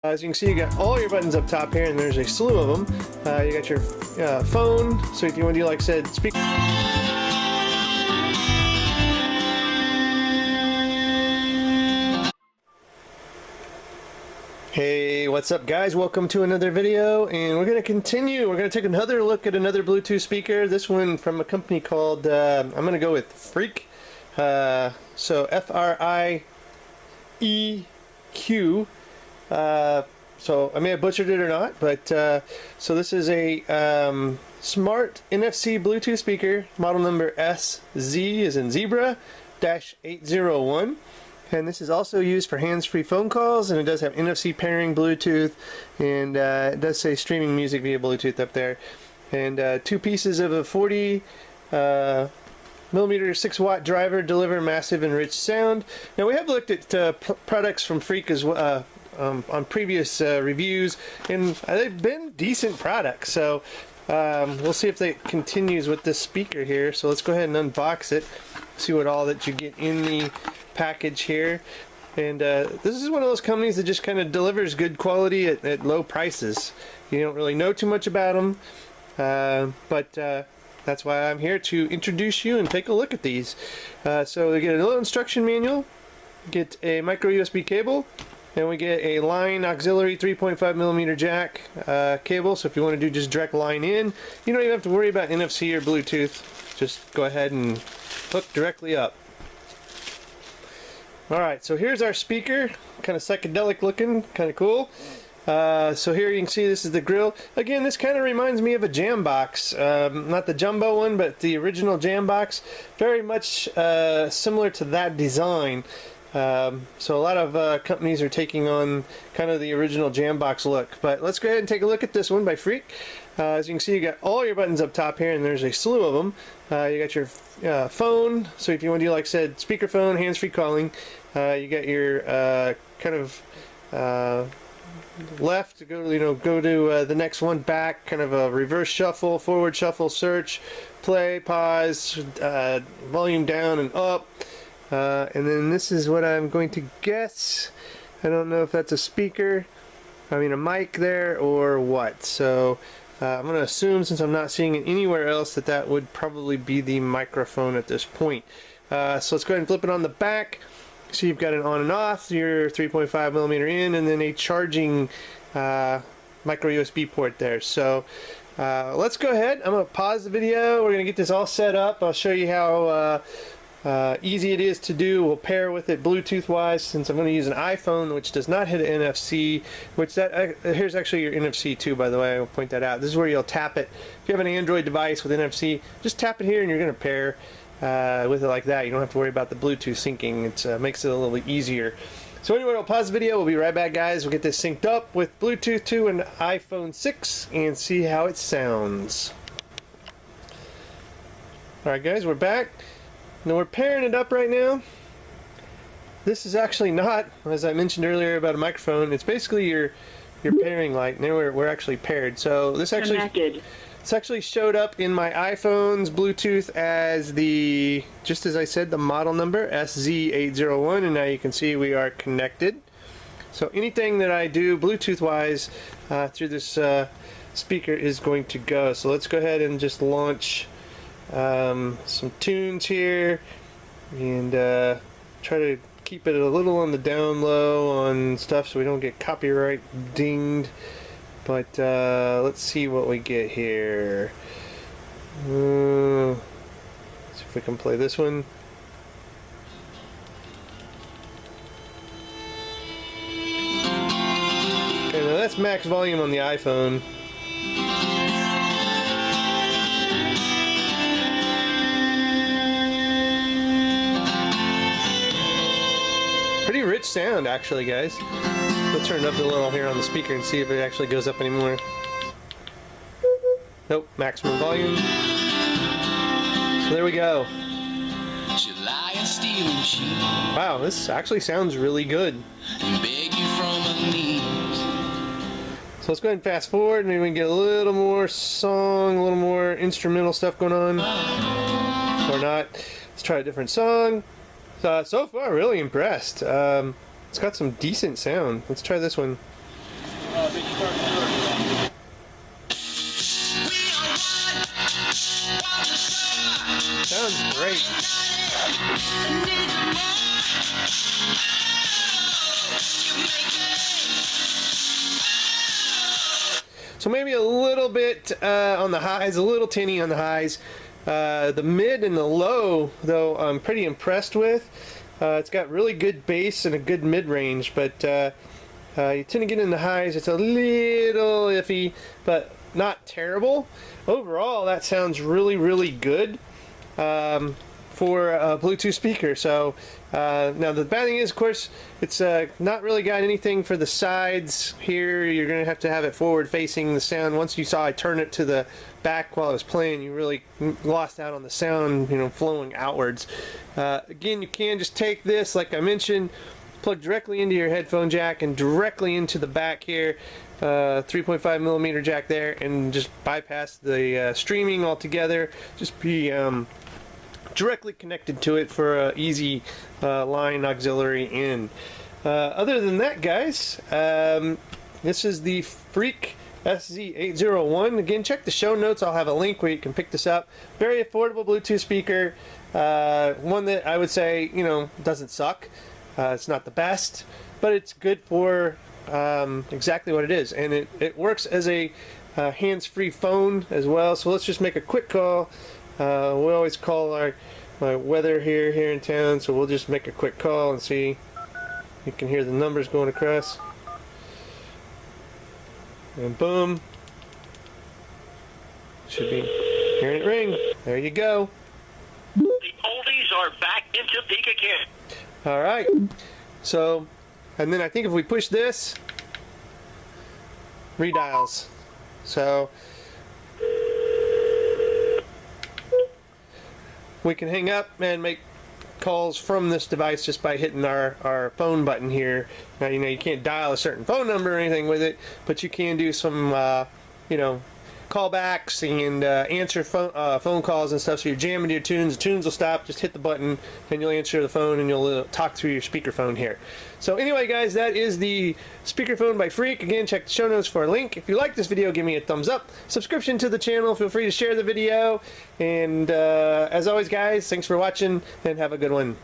As you can see, you got all your buttons up top here, and there's a slew of them. You got your phone, so if you want to do, like I said, speak. Hey, what's up guys? Welcome to another video, and we're going to continue. We're going to take another look at another Bluetooth speaker. This one from a company called, I'm going to go with Freak. So F-R-I-E-Q. So I may have butchered it or not, but so this is a smart NFC Bluetooth speaker, model number SZ as in zebra -801, and this is also used for hands-free phone calls, and it does have NFC pairing, Bluetooth, and it does say streaming music via Bluetooth up there, and two pieces of a 40 millimeter 6-watt driver deliver massive and rich sound. Now we have looked at products from Freak as well on previous reviews, and they've been decent products, so we'll see if that continues with this speaker here. So let's go ahead and unbox it, see what all that you get in the package here. And this is one of those companies that just kind of delivers good quality at low prices. You don't really know too much about them, but that's why I'm here to introduce you and take a look at these. So we get a little instruction manual, get a micro USB cable, and we get a line auxiliary 3.5 millimeter jack cable. So if you want to do just direct line in, you don't even have to worry about NFC or Bluetooth. Just go ahead and hook directly up. Alright, so here's our speaker, kind of psychedelic looking, kind of cool. So here you can see this is the grill. Again, this kind of reminds me of a Jambox, not the jumbo one, but the original Jambox. Very much similar to that design. So a lot of companies are taking on kind of the original Jambox look. But let's go ahead and take a look at this one by Freak. As you can see, you got all your buttons up top here, and there's a slew of them. You got your phone, so if you want to do, like I said, speakerphone, hands-free calling. You got your kind of left to go, go to the next one, back, kind of a reverse shuffle, forward shuffle, search, play, pause, volume down and up. And then this is what I'm going to guess. I don't know if that's a speaker, a mic there, or what. So I'm going to assume, since I'm not seeing it anywhere else, that that would probably be the microphone at this point. So let's go ahead and flip it on the back. So you've got an on and off, your 3.5 millimeter in, and then a charging micro USB port there. So let's go ahead. I'm going to pause the video. We're going to get this all set up. I'll show you how easy it is to do. We'll pair with it Bluetooth wise, since I'm going to use an iPhone which does not hit NFC, which here's actually your NFC too, by the way. I'll point that out. This is where you'll tap it. If you have an Android device with NFC, just tap it here and you're going to pair with it like that. You don't have to worry about the Bluetooth syncing. It makes it a little bit easier. So anyway, we'll pause the video. We'll be right back, guys. We'll get this synced up with Bluetooth to an iPhone 6 and see how it sounds. Alright guys, we're back. Now we're pairing it up right now. This is actually not, as I mentioned earlier about a microphone, it's basically your pairing light. Now we're actually paired. So this actually showed up in my iPhone's Bluetooth as just as I said, the model number SZ801, and now you can see we are connected. So anything that I do Bluetooth wise through this speaker is going to go. So let's go ahead and just launch some tunes here, and try to keep it a little on the down low on stuff so we don't get copyright dinged. But let's see what we get here. Let's see if we can play this one. Okay, now that's max volume on the iPhone. Pretty rich sound, actually, guys. We'll turn it up a little here on the speaker and see if it actually goes up anymore. Nope, maximum volume. So there we go. Wow, this actually sounds really good. So let's go ahead and fast forward. Maybe we can get a little more song, a little more instrumental stuff going on. Or not. Let's try a different song. So far, really impressed. It's got some decent sound. Let's try this one. Sounds great. So maybe a little bit on the highs, a little tinny on the highs. The mid and the low, though, I'm pretty impressed with. It's got really good bass and a good mid-range, but you tend to get in the highs, it's a little iffy, but not terrible. Overall, that sounds really, really good for a Bluetooth speaker. So now the bad thing is, of course, it's not really got anything for the sides here. You're going to have it forward facing the sound. Once you saw I turn it to the back while I was playing, you really lost out on the sound, you know, flowing outwards. Again, you can just take this, like I mentioned, plug directly into your headphone jack and directly into the back here, 3.5 millimeter jack there, and just bypass the streaming altogether. Just be directly connected to it for an easy line auxiliary in. Other than that, guys, this is the Freak SZ801. Again, check the show notes. I'll have a link where you can pick this up. Very affordable Bluetooth speaker. One that I would say, you know, doesn't suck. It's not the best, but it's good for exactly what it is. And it works as a hands-free phone as well. So let's just make a quick call. We always call our weather here in town, so we'll just make a quick call and see. You can hear the numbers going across. And boom. Should be hearing it ring. There you go. The oldies are back into peak again. Alright. So, and then I think if we push this, redials. So we can hang up and make calls from this device just by hitting our phone button here. Now, you know, you can't dial a certain phone number or anything with it, but you can do some, you know, callbacks and answer phone calls and stuff. So you're jamming your tunes, the tunes will stop, just hit the button and you'll answer the phone and you'll talk through your speakerphone here. So anyway, guys, that is the speakerphone by Freak. Again, check the show notes for a link. If you like this video, give me a thumbs up. Subscription to the channel, feel free to share the video. And as always, guys, thanks for watching and have a good one.